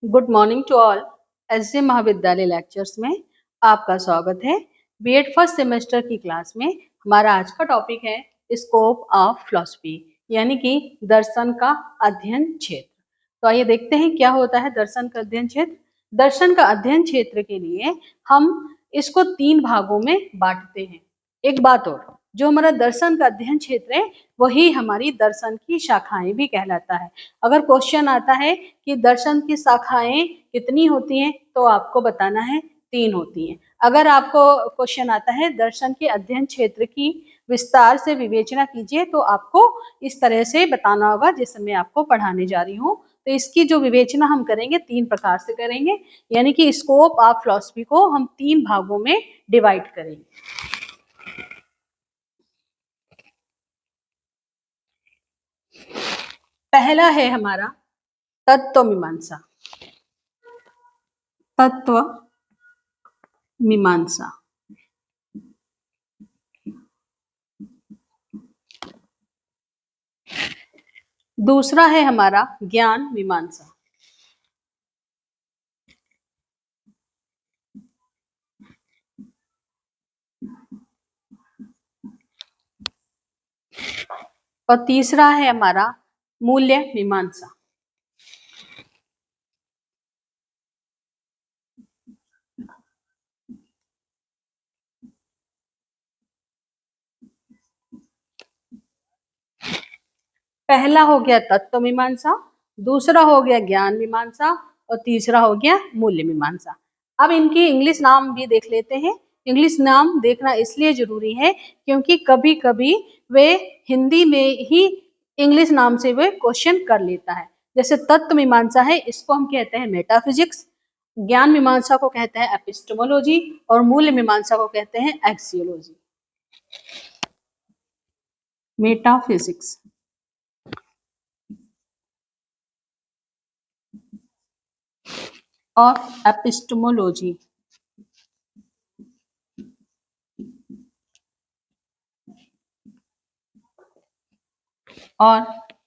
Good morning to all. SJ महाविद्यालय lectures में आपका स्वागत है। बीएड फर्स्ट सेमेस्टर की क्लास में हमारा आज का टॉपिक है स्कोप ऑफ फिलॉसफी, यानी कि दर्शन का अध्ययन क्षेत्र। तो आइए देखते हैं क्या होता है दर्शन का अध्ययन क्षेत्र। दर्शन का अध्ययन क्षेत्र के लिए हम इसको 3 भागों में बांटते हैं। एक बात और, जो हमारा दर्शन का अध्ययन क्षेत्र है वही हमारी दर्शन की शाखाएं भी कहलाता है। अगर क्वेश्चन आता है कि दर्शन की शाखाएं कितनी होती हैं तो आपको बताना है 3 होती हैं। अगर आपको क्वेश्चन आता है दर्शन के अध्ययन क्षेत्र की विस्तार से विवेचना कीजिए तो आपको इस तरह से बताना होगा जिससे मैं आपको पढ़ाने जा रही हूँ। तो इसकी जो विवेचना हम करेंगे 3 प्रकार से करेंगे, यानी कि स्कोप ऑफ फिलॉसफी को हम 3 भागों में डिवाइड करेंगे। पहला है हमारा तत्व मीमांसा। तत्व मीमांसा। दूसरा है हमारा ज्ञान मीमांसा। और तीसरा है हमारा मूल्य मीमांसा। पहला हो गया तत्व मीमांसा, दूसरा हो गया ज्ञान मीमांसा और तीसरा हो गया मूल्य मीमांसा। अब इनकी इंग्लिश नाम भी देख लेते हैं। इंग्लिश नाम देखना इसलिए जरूरी है क्योंकि कभी कभी वे हिंदी में ही इंग्लिश नाम से वे क्वेश्चन कर लेता है। जैसे तत्व मीमांसा है, इसको हम कहते हैं मेटाफिजिक्स, ज्ञान मीमांसा को कहते हैं एपिस्टेमोलॉजी और मूल्य मीमांसा को कहते हैं एक्सियोलॉजी। मेटाफिजिक्स और एपिस्टेमोलॉजी। और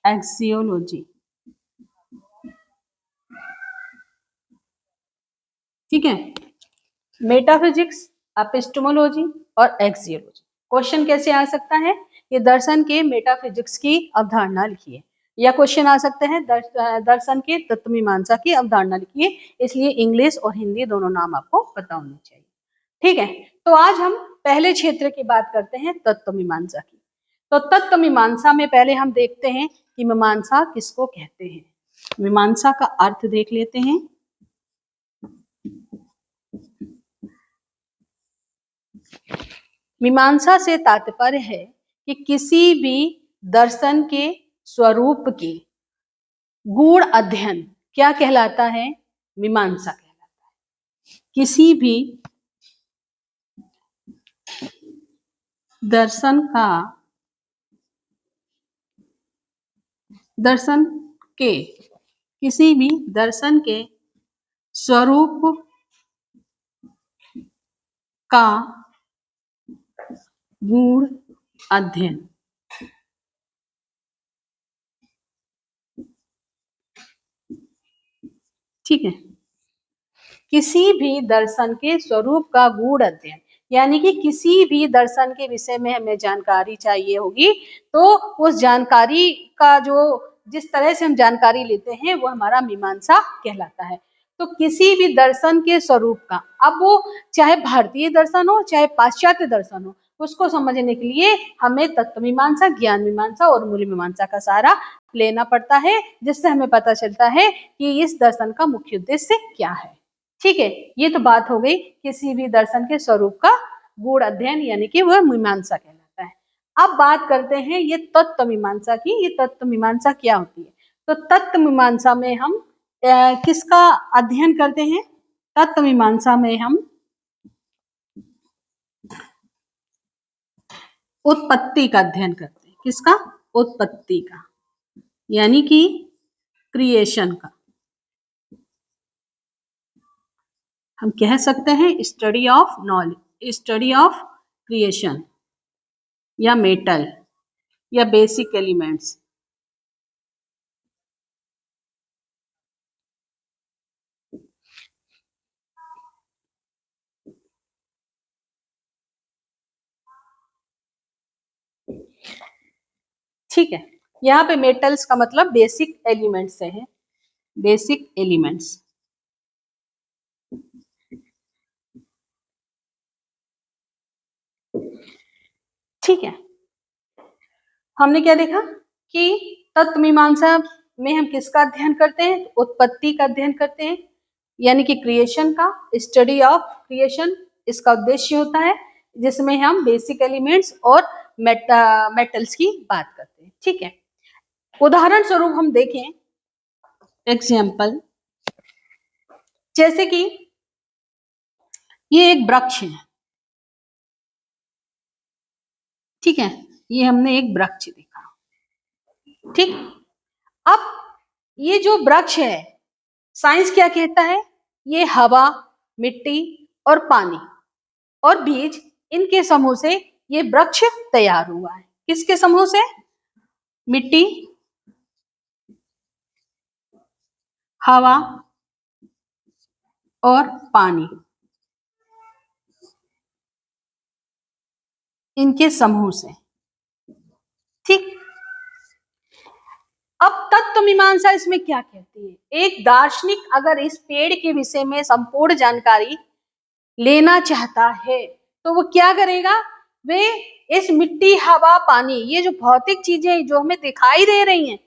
एक्सियोलॉजी। ठीक है, मेटाफिजिक्स, एपिस्टेमोलॉजी और एक्सियोलॉजी। क्वेश्चन कैसे आ सकता है? ये दर्शन के मेटाफिजिक्स की अवधारणा लिखिए, या क्वेश्चन आ सकते हैं दर्शन के तत्व मीमांसा की अवधारणा लिखिए। इसलिए इंग्लिश और हिंदी दोनों नाम आपको पता होने चाहिए। ठीक है, तो आज हम पहले क्षेत्र की बात करते हैं तत्व मीमांसा की। तो तत्व मीमांसा में पहले हम देखते हैं कि मीमांसा किसको कहते हैं। मीमांसा का अर्थ देख लेते हैं। मीमांसा से तात्पर्य है कि किसी भी दर्शन के स्वरूप के गूढ़ अध्ययन क्या कहलाता है? मीमांसा कहलाता है। किसी भी दर्शन के किसी भी दर्शन के स्वरूप का गूढ़ अध्ययन। ठीक है, किसी भी दर्शन के स्वरूप का गूढ़ अध्ययन, यानी कि किसी भी दर्शन के विषय में हमें जानकारी चाहिए होगी तो उस जानकारी का जो जिस तरह से हम जानकारी लेते हैं वो हमारा मीमांसा कहलाता है। तो किसी भी दर्शन के स्वरूप का, अब वो चाहे भारतीय दर्शन हो चाहे पाश्चात्य दर्शन हो, उसको समझने के लिए हमें तत्व मीमांसा, ज्ञान मीमांसा और मूल्य मीमांसा का सहारा लेना पड़ता है, जिससे हमें पता चलता है कि इस दर्शन का मुख्य उद्देश्य क्या है। ठीक है, ये तो बात हो गई किसी भी दर्शन के स्वरूप का गूढ़ अध्ययन, यानी कि वह मीमांसा कहलाता है। अब बात करते हैं ये तत्व मीमांसा की। ये तत्व मीमांसा क्या होती है? तो तत्व मीमांसा में हम किसका अध्ययन करते हैं? तत्व मीमांसा में हम उत्पत्ति का अध्ययन करते हैं। किसका? उत्पत्ति का, यानी कि क्रिएशन का। हम कह सकते हैं study of knowledge, study of creation या मेटल या बेसिक एलिमेंट्स। ठीक है, यहाँ पे मेटल्स का मतलब बेसिक एलिमेंट्स से है, बेसिक एलिमेंट्स। ठीक है, हमने क्या देखा कि तत्व मीमांसा में हम किसका अध्ययन करते हैं? उत्पत्ति का अध्ययन करते हैं, यानी कि क्रिएशन का, स्टडी ऑफ क्रिएशन इसका उद्देश्य होता है, जिसमें हम बेसिक एलिमेंट्स और मेटल्स की बात करते हैं। ठीक है, उदाहरण स्वरूप हम देखें, एग्जाम्पल, जैसे कि ये एक वृक्ष है। ठीक है, ये हमने एक वृक्ष देखा। ठीक, अब ये जो वृक्ष है, साइंस क्या कहता है? ये हवा, मिट्टी और पानी और बीज, इनके समूह से ये वृक्ष तैयार हुआ है। किसके समूह से? मिट्टी, हवा और पानी, इनके समूह से। ठीक, अब तत्व मीमांसा इसमें क्या कहती है? एक दार्शनिक अगर इस पेड़ के विषय में संपूर्ण जानकारी लेना चाहता है तो वो क्या करेगा? वे इस मिट्टी, हवा, पानी, ये जो भौतिक चीजें जो हमें दिखाई दे रही हैं,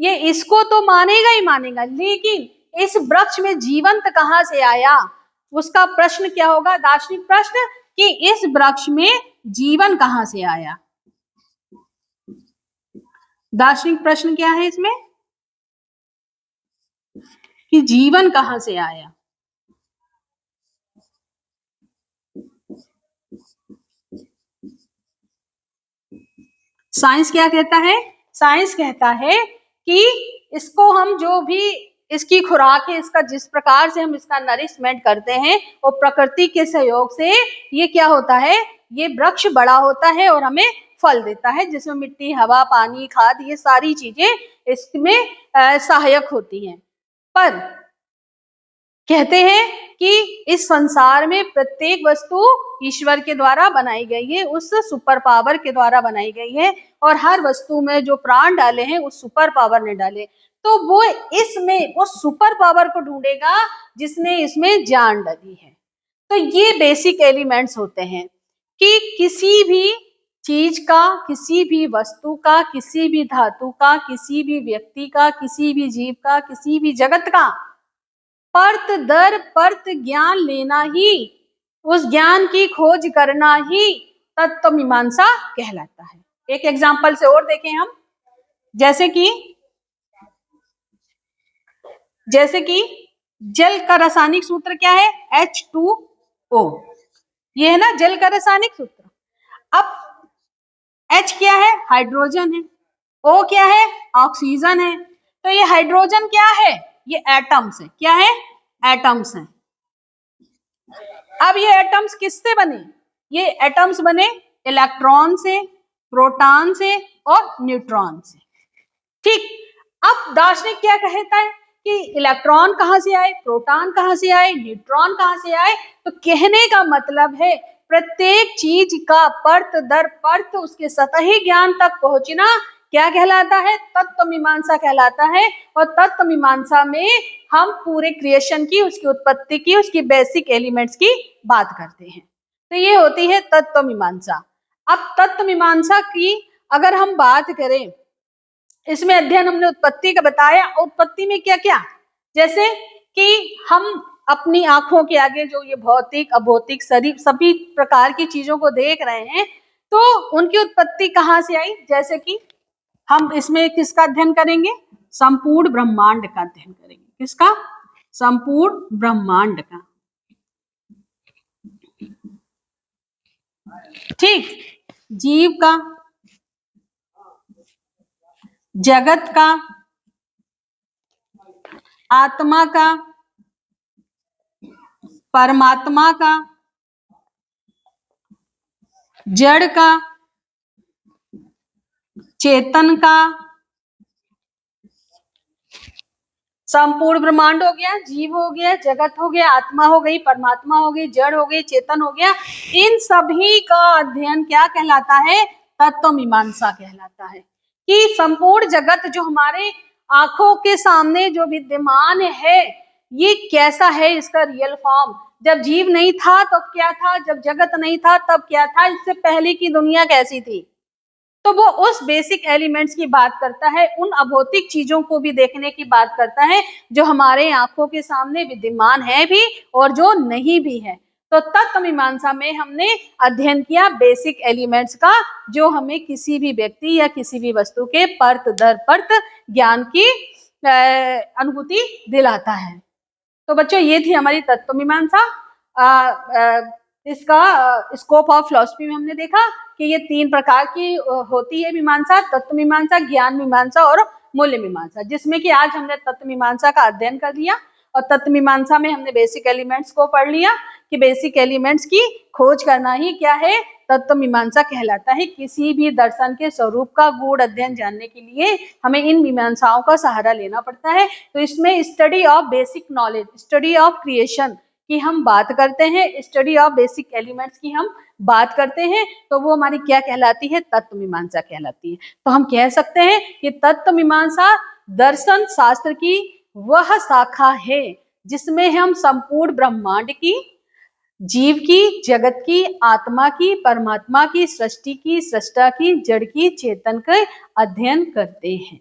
ये इसको तो मानेगा ही मानेगा, लेकिन इस वृक्ष में जीवंत कहाँ से आया? उसका प्रश्न क्या होगा? दार्शनिक प्रश्न कि इस वृक्ष में जीवन कहाँ से आया? दार्शनिक प्रश्न क्या है इसमें कि जीवन कहाँ से आया? साइंस क्या कहता है? साइंस कहता है कि इसको हम जो भी इसकी खुराक है, इसका जिस प्रकार से हम इसका नरिशमेंट करते हैं, वो प्रकृति के सहयोग से ये क्या होता है? ये वृक्ष बड़ा होता है और हमें फल देता है, जिसमें मिट्टी, हवा, पानी, खाद, ये सारी चीजें इसमें सहायक होती हैं। पर कहते हैं कि इस संसार में प्रत्येक वस्तु ईश्वर के द्वारा बनाई गई है, उस सुपर पावर के द्वारा बनाई गई है, और हर वस्तु में जो प्राण डाले हैं उस सुपर पावर ने डाले, तो वो इसमें उस सुपर पावर को ढूंढेगा जिसने इसमें जान डाली है। तो ये बेसिक एलिमेंट्स होते हैं कि किसी भी चीज का, किसी भी वस्तु का, किसी भी धातु का, किसी भी व्यक्ति का, किसी भी जीव का, किसी भी जगत का परत दर परत ज्ञान लेना ही, उस ज्ञान की खोज करना ही तत्व मीमांसा कहलाता है। एक एग्जाम्पल से और देखें हम, जैसे कि जल का रासायनिक सूत्र क्या है? H2O, ये है ना जल का रासायनिक सूत्र। अब H क्या है? हाइड्रोजन है। O क्या है? ऑक्सीजन है। तो ये हाइड्रोजन क्या है? ये एटम्स है। क्या है? एटम्स है। अब ये एटम्स किससे बने? ये एटम्स बने इलेक्ट्रॉन से, प्रोटॉन से और न्यूट्रॉन से। ठीक, अब दार्शनिक क्या कहता है कि इलेक्ट्रॉन कहां से आए, प्रोटॉन कहां से आए, न्यूट्रॉन कहां से आए? तो कहने का मतलब है प्रत्येक चीज का परत दर परत उसके सतही ज्ञान तक पहुंचना क्या कहलाता है? तत्व मीमांसा कहलाता है। और तत्व मीमांसा में हम पूरे क्रिएशन की, उसकी उत्पत्ति की, उसकी बेसिक एलिमेंट्स की बात करते हैं। तो ये होती है तत्व मीमांसा। अब तत्व मीमांसा की अगर हम बात करें, इसमें अध्ययन हमने उत्पत्ति का बताया। उत्पत्ति में क्या क्या, जैसे कि हम अपनी आंखों के आगे जो ये भौतिक, अभौतिक, शरीर, सभी प्रकार की चीजों को देख रहे हैं, तो उनकी उत्पत्ति कहाँ से आई? जैसे कि हम इसमें किसका अध्ययन करेंगे? संपूर्ण ब्रह्मांड का अध्ययन करेंगे। किसका? संपूर्ण ब्रह्मांड का। ठीक, जीव का, जगत का, आत्मा का, परमात्मा का, जड़ का, चेतन का, संपूर्ण ब्रह्मांड हो गया, जीव हो गया, जगत हो गया, आत्मा हो गई, परमात्मा हो गई, जड़ हो गई, चेतन हो गया। इन सभी का अध्ययन क्या कहलाता है? तत्व मीमांसा कहलाता है। कि संपूर्ण जगत जो हमारे आंखों के सामने जो विद्यमान है ये कैसा है, इसका रियल फॉर्म। जब जीव नहीं था तब क्या था, जब जगत नहीं था तब क्या था, इससे पहले की दुनिया कैसी थी। तो वो उस बेसिक एलिमेंट्स की बात करता है, उन अभौतिक चीजों को भी देखने की बात करता है जो हमारे आंखों के सामने विद्यमान है भी और जो नहीं भी है। तो तत्व मीमांसा में हमने अध्ययन किया बेसिक एलिमेंट्स का, जो हमें किसी भी व्यक्ति या किसी भी वस्तु के परत दर परत ज्ञान की अनुभूति दिलाता है। तो बच्चों ये थी हमारी तत्व मीमांसा। इसका स्कोप ऑफ फिलॉसफी में हमने देखा कि ये 3 प्रकार की होती है मीमांसा, तत्व मीमांसा, ज्ञान मीमांसा और मूल्य मीमांसा, जिसमें कि आज हमने तत्व मीमांसा का अध्ययन कर लिया। और तत्व मीमांसा में हमने बेसिक एलिमेंट्स को पढ़ लिया कि बेसिक एलिमेंट्स की खोज करना ही क्या है, तत्व मीमांसा कहलाता है। किसी भी दर्शन के स्वरूप का गूढ़ अध्ययन जानने के लिए हमें इन मीमांसाओं का सहारा लेना पड़ता है। तो इसमें study of basic knowledge, study of creation की हम बात करते हैं, स्टडी ऑफ बेसिक एलिमेंट्स की हम बात करते हैं, तो वो हमारी क्या कहलाती है, तत्व मीमांसा कहलाती है। तो हम कह सकते हैं कि तत्व मीमांसा दर्शन शास्त्र की वह शाखा है जिसमें हम संपूर्ण ब्रह्मांड की, जीव की, जगत की, आत्मा की, परमात्मा की, सृष्टि की, सृष्टा की, जड़ की, चेतन का अध्ययन करते हैं।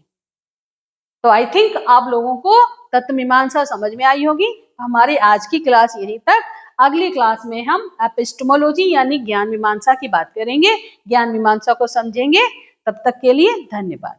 तो आई थिंक आप लोगों को तत्व मीमांसा समझ में आई होगी। हमारी आज की क्लास यहीं तक। अगली क्लास में हम एपिस्टेमोलॉजी यानी ज्ञान मीमांसा की बात करेंगे, ज्ञान मीमांसा को समझेंगे। तब तक के लिए धन्यवाद।